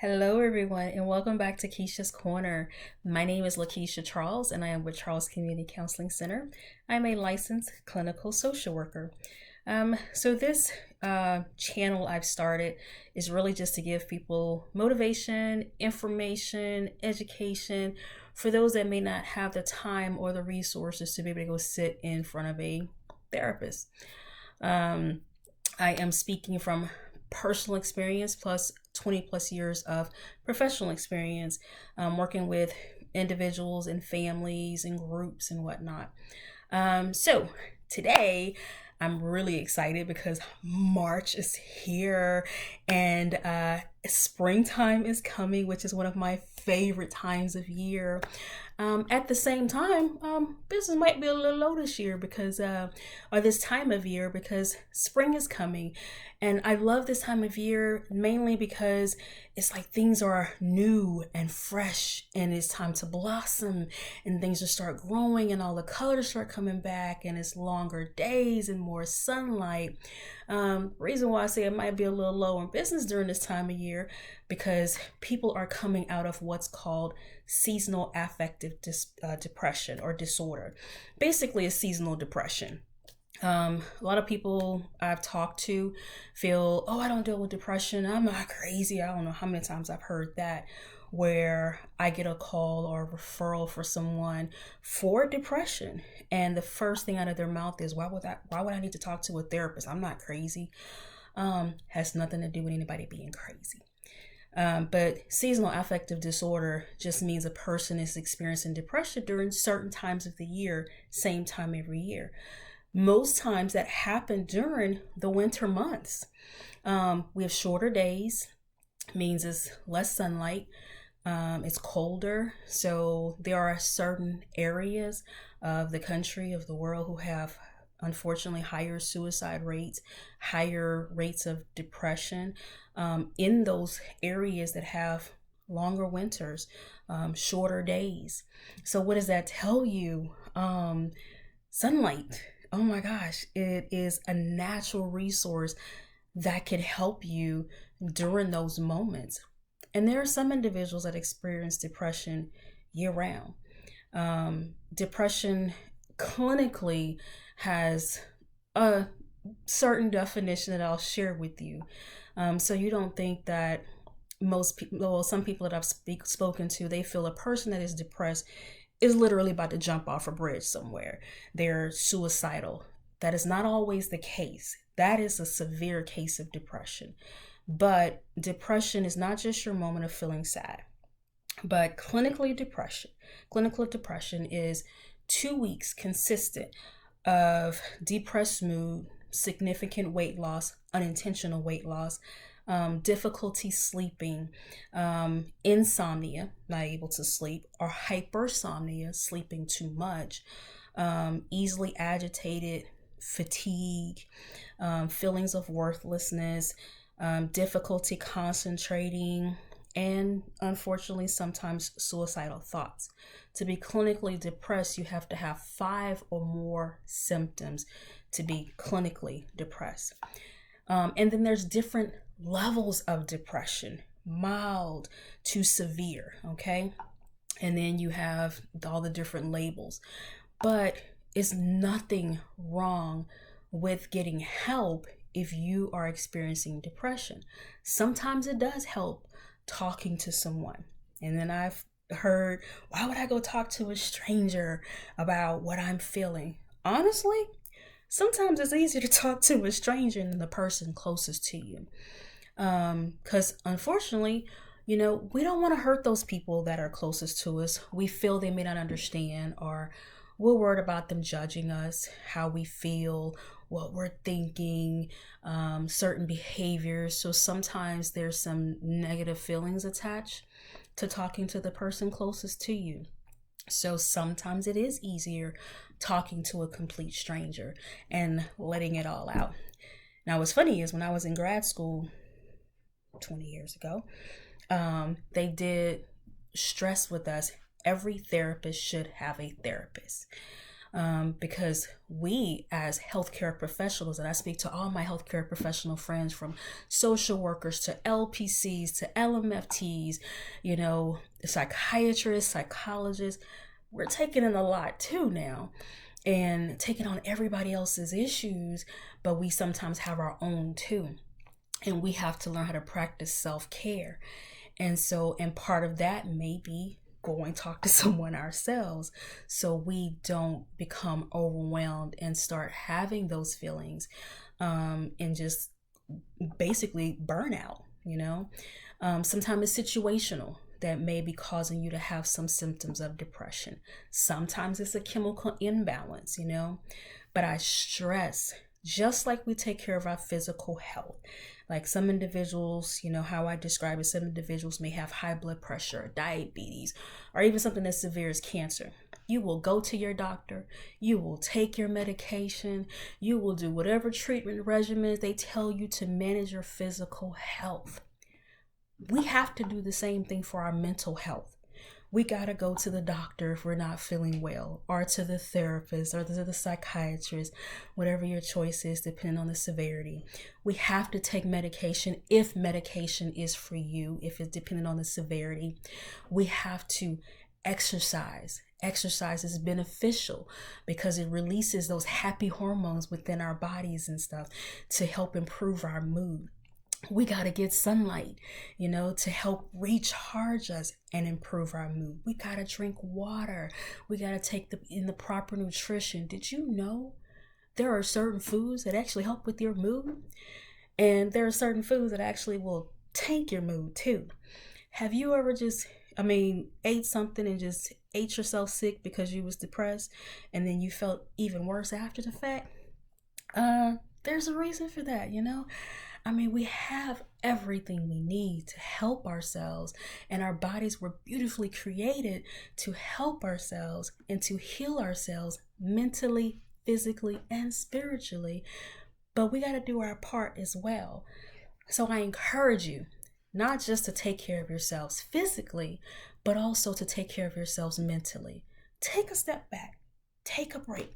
Hello, everyone, and welcome back to Keisha's Corner. My name is Lakeisha Charles, and I am with Charles Community Counseling Center. I'm a licensed clinical social worker. So this channel I've started is really just to give people motivation, information, education for those that may not have the time or the resources to be able to go sit in front of a therapist. Um, I am speaking from personal experience plus 20 plus years of professional experience working with individuals and families and groups and whatnot. So today I'm really excited because March is here and springtime is coming, which is one of my favorite times of year. At the same time, business might be a little low this year or this time of year because spring is coming. And I love this time of year mainly because it's like things are new and fresh and it's time to blossom and things will start growing and all the colors start coming back and it's longer days and more sunlight. Reason why I say it might be a little low in business during this time of year because people are coming out of what's called seasonal affective depression or disorder. Basically, a seasonal depression. A lot of people I've talked to feel, oh, I don't deal with depression. I'm not crazy. I don't know how many times I've heard that where I get a call or a referral for someone for depression. And the first thing out of their mouth is, why would I need to talk to a therapist? I'm not crazy. Has nothing to do with anybody being crazy. But seasonal affective disorder just means a person is experiencing depression during certain times of the year, same time every year. Most times that happen during the winter months. We have shorter days, means it's less sunlight. It's colder. So there are certain areas of the country, of the world, who have unfortunately higher suicide rates, higher rates of depression in those areas that have longer winters, shorter days. So what does that tell you? Sunlight. Oh my gosh, it is a natural resource that can help you during those moments. And there are some individuals that experience depression year round. Depression clinically has a certain definition that I'll share with you. So you don't think that most people, well, some people that I've spoken to, they feel a person that is depressed is literally about to jump off a bridge somewhere. They're suicidal. That is not always the case. That is a severe case of depression. But depression is not just your moment of feeling sad, but clinical depression is 2 weeks consistent of depressed mood, significant weight loss, unintentional weight loss, difficulty sleeping, insomnia, not able to sleep, or hypersomnia, sleeping too much, easily agitated, fatigue, feelings of worthlessness, difficulty concentrating, and unfortunately, sometimes suicidal thoughts. To be clinically depressed, you have to have 5 or more symptoms to be clinically depressed. And then there's different levels of depression, mild to severe, okay? And then you have all the different labels. But it's nothing wrong with getting help if you are experiencing depression. Sometimes it does help talking to someone. And then I've heard, why would I go talk to a stranger about what I'm feeling? Honestly, sometimes it's easier to talk to a stranger than the person closest to you. Because unfortunately, we don't want to hurt those people that are closest to us. We feel they may not understand, or we're worried about them judging us, how we feel, what we're thinking, certain behaviors. So sometimes there's some negative feelings attached to talking to the person closest to you. So sometimes it is easier talking to a complete stranger and letting it all out. Now, what's funny is when I was in grad school 20 years ago, they did stress with us every therapist should have a therapist. because we as healthcare professionals, and I speak to all my healthcare professional friends from social workers to LPCs to LMFTs, psychiatrists, psychologists, we're taking in a lot too now and taking on everybody else's issues, but we sometimes have our own too. And we have to learn how to practice self-care. And part of that may be going talk to someone ourselves so we don't become overwhelmed and start having those feelings, and just basically burnout. Sometimes it's situational that may be causing you to have some symptoms of depression. Sometimes it's a chemical imbalance, but I stress, just like we take care of our physical health, like some individuals, how I describe it, some individuals may have high blood pressure, diabetes, or even something as severe as cancer. You will go to your doctor, you will take your medication, you will do whatever treatment regimens they tell you to manage your physical health. We have to do the same thing for our mental health. We got to go to the doctor if we're not feeling well, or to the therapist, or to the psychiatrist, whatever your choice is, depending on the severity. We have to take medication if medication is for you, if it's depending on the severity. We have to exercise. Exercise is beneficial because it releases those happy hormones within our bodies and stuff to help improve our mood. We got to get sunlight, to help recharge us and improve our mood. We got to drink water. We got to take in the proper nutrition. Did you know there are certain foods that actually help with your mood? And there are certain foods that actually will tank your mood too. Have you ever ate something and just ate yourself sick because you was depressed and then you felt even worse after the fact? There's a reason for that, we have everything we need to help ourselves, and our bodies were beautifully created to help ourselves and to heal ourselves mentally, physically, and spiritually. But we got to do our part as well. So I encourage you not just to take care of yourselves physically, but also to take care of yourselves mentally. Take a step back, take a break.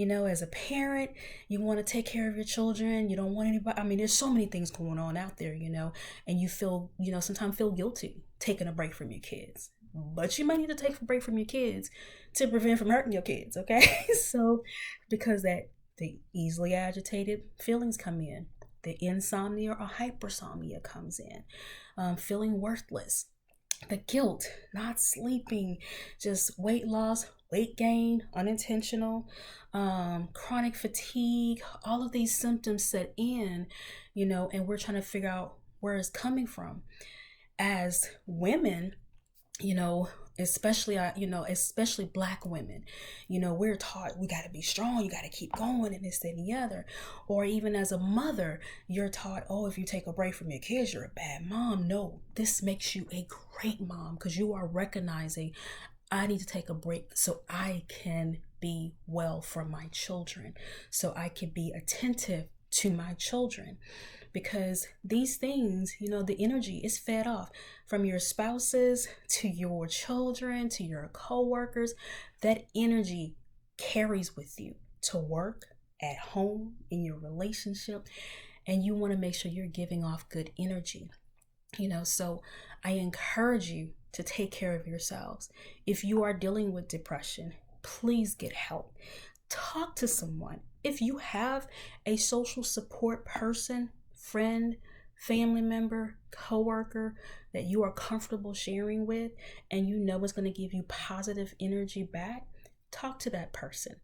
As a parent, you want to take care of your children. You don't want anybody. There's so many things going on out there, and you feel, sometimes feel guilty taking a break from your kids. But you might need to take a break from your kids to prevent from hurting your kids, okay? So, because the easily agitated feelings come in, the insomnia or hypersomnia comes in, feeling worthless, the guilt, not sleeping, just weight loss, weight gain, unintentional, chronic fatigue, all of these symptoms set in, and we're trying to figure out where it's coming from. As women, especially Black women, we're taught we got to be strong, you got to keep going, and this, that, and the other. Or even as a mother, you're taught, oh, if you take a break from your kids, you're a bad mom. No, this makes you a great mom because you are recognizing, I need to take a break so I can be well for my children, so I can be attentive to my children. Because these things, the energy is fed off from your spouses to your children to your co-workers. That energy carries with you to work, at home, in your relationship, and you want to make sure you're giving off good energy. So I encourage you to take care of yourselves. If you are dealing with depression, please get help. Talk to someone. If you have a social support person, friend, family member, coworker that you are comfortable sharing with, and it's going to give you positive energy back, talk to that person.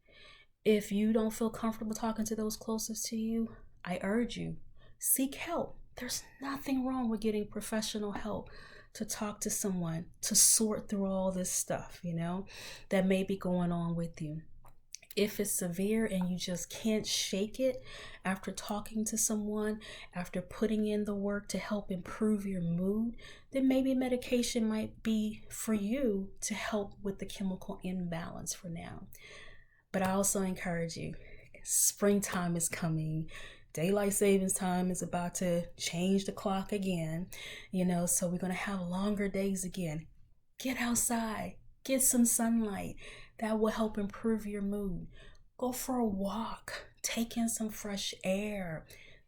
If you don't feel comfortable talking to those closest to you, I urge you, seek help. There's nothing wrong with getting professional help to talk to someone to sort through all this stuff, that may be going on with you. If it's severe and you just can't shake it after talking to someone, after putting in the work to help improve your mood, then maybe medication might be for you to help with the chemical imbalance for now. But I also encourage you, springtime is coming. Daylight savings time is about to change the clock again, so we're going to have longer days again. Get outside, get some sunlight, That will help improve your mood. Go for a walk, take in some fresh air.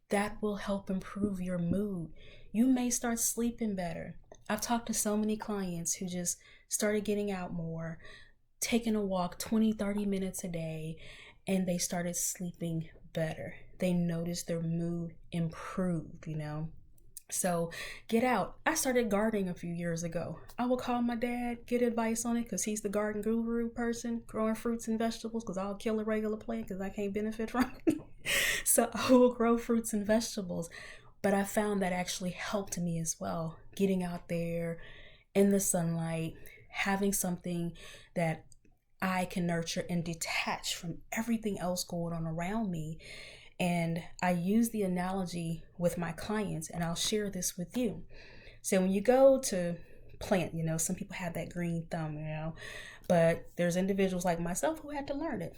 That will help improve your mood. You may start sleeping better. I've talked to so many clients who just started getting out more, taking a walk 20, 30 minutes a day, and they started sleeping better. They noticed their mood improve. So get out. I started gardening a few years ago. I will call my dad, get advice on it because he's the garden guru person, growing fruits and vegetables because I'll kill a regular plant because I can't benefit from it. So I will grow fruits and vegetables. But I found that actually helped me as well. Getting out there in the sunlight, having something that I can nurture and detach from everything else going on around me. And I use the analogy with my clients, and I'll share this with you. So when you go to plant, some people have that green thumb, but there's individuals like myself who had to learn it.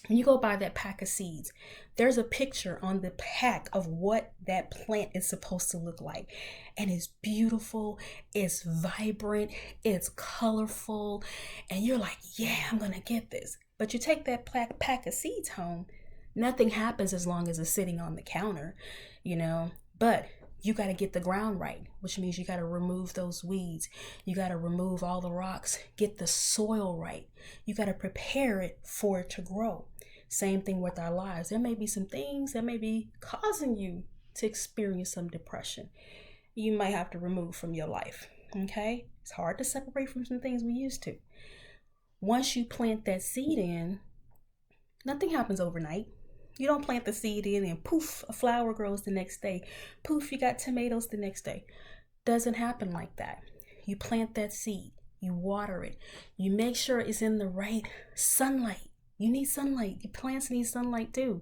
When you go buy that pack of seeds, there's a picture on the pack of what that plant is supposed to look like. And it's beautiful, it's vibrant, it's colorful, and you're like, yeah, I'm gonna get this. But you take that pack of seeds home, nothing happens as long as it's sitting on the counter, but you got to get the ground right, which means you got to remove those weeds. You got to remove all the rocks, get the soil right. You got to prepare it for it to grow. Same thing with our lives. There may be some things that may be causing you to experience some depression. You might have to remove from your life. Okay? It's hard to separate from some things we used to. Once you plant that seed in, nothing happens overnight. You don't plant the seed in and poof, a flower grows the next day. Poof, you got tomatoes the next day. Doesn't happen like that. You plant that seed, you water it, you make sure it's in the right sunlight. You need sunlight. Your plants need sunlight too.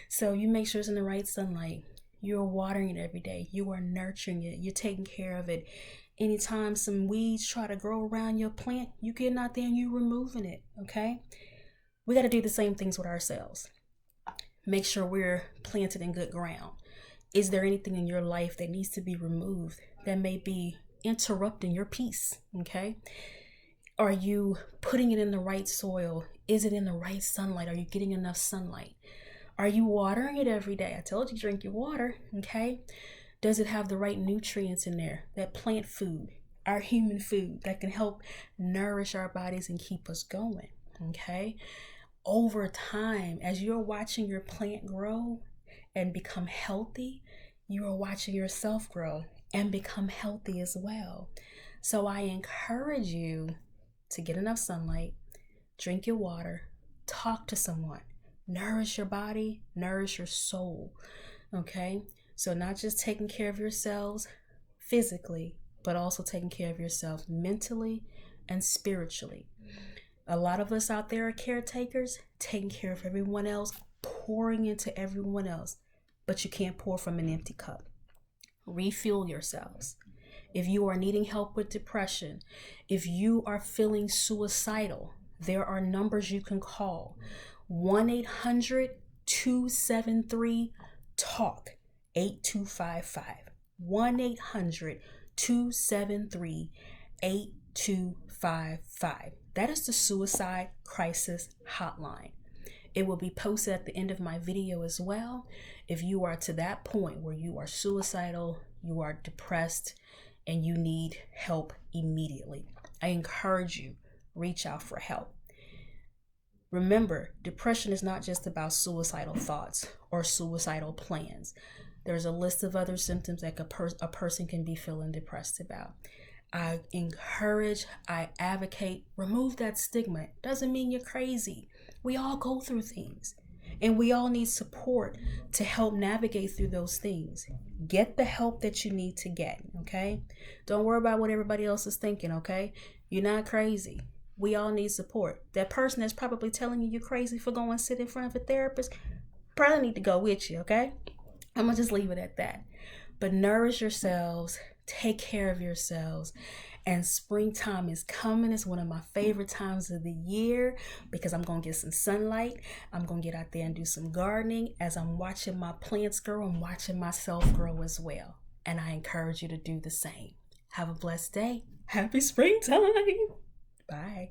So you make sure it's in the right sunlight. You're watering it every day. You are nurturing it. You're taking care of it. Anytime some weeds try to grow around your plant, you getting out there and you removing it, okay? We got to do the same things with ourselves. Make sure we're planted in good ground. Is there anything in your life that needs to be removed that may be interrupting your peace? Okay. Are you putting it in the right soil? Is it in the right sunlight? Are you getting enough sunlight? Are you watering it every day? I told you, drink your water. Okay. Does it have the right nutrients in there? That plant food, our human food that can help nourish our bodies and keep us going. Okay. Over time, as you're watching your plant grow and become healthy, you are watching yourself grow and become healthy as well. So I encourage you to get enough sunlight, drink your water, talk to someone, nourish your body, nourish your soul. Okay? So not just taking care of yourselves physically, but also taking care of yourself mentally and spiritually. A lot of us out there are caretakers, taking care of everyone else, pouring into everyone else, but you can't pour from an empty cup. Refuel yourselves. If you are needing help with depression, if you are feeling suicidal, there are numbers you can call. 1-800-273-TALK 8255. 1-800-273-8255. That is the Suicide Crisis Hotline. It will be posted at the end of my video as well. If you are to that point where you are suicidal, you are depressed, and you need help immediately, I encourage you, reach out for help. Remember, depression is not just about suicidal thoughts or suicidal plans. There's a list of other symptoms that a person can be feeling depressed about. I encourage, I advocate, remove that stigma. It doesn't mean you're crazy. We all go through things, and we all need support to help navigate through those things. Get the help that you need to get, okay? Don't worry about what everybody else is thinking, okay? You're not crazy. We all need support. That person that's probably telling you you're crazy for going to sit in front of a therapist probably need to go with you, okay? I'm going to just leave it at that. But nourish yourselves. Take care of yourselves. And springtime is coming. It's one of my favorite times of the year because I'm going to get some sunlight. I'm going to get out there and do some gardening. As I'm watching my plants grow, I'm watching myself grow as well. And I encourage you to do the same. Have a blessed day. Happy springtime. Bye.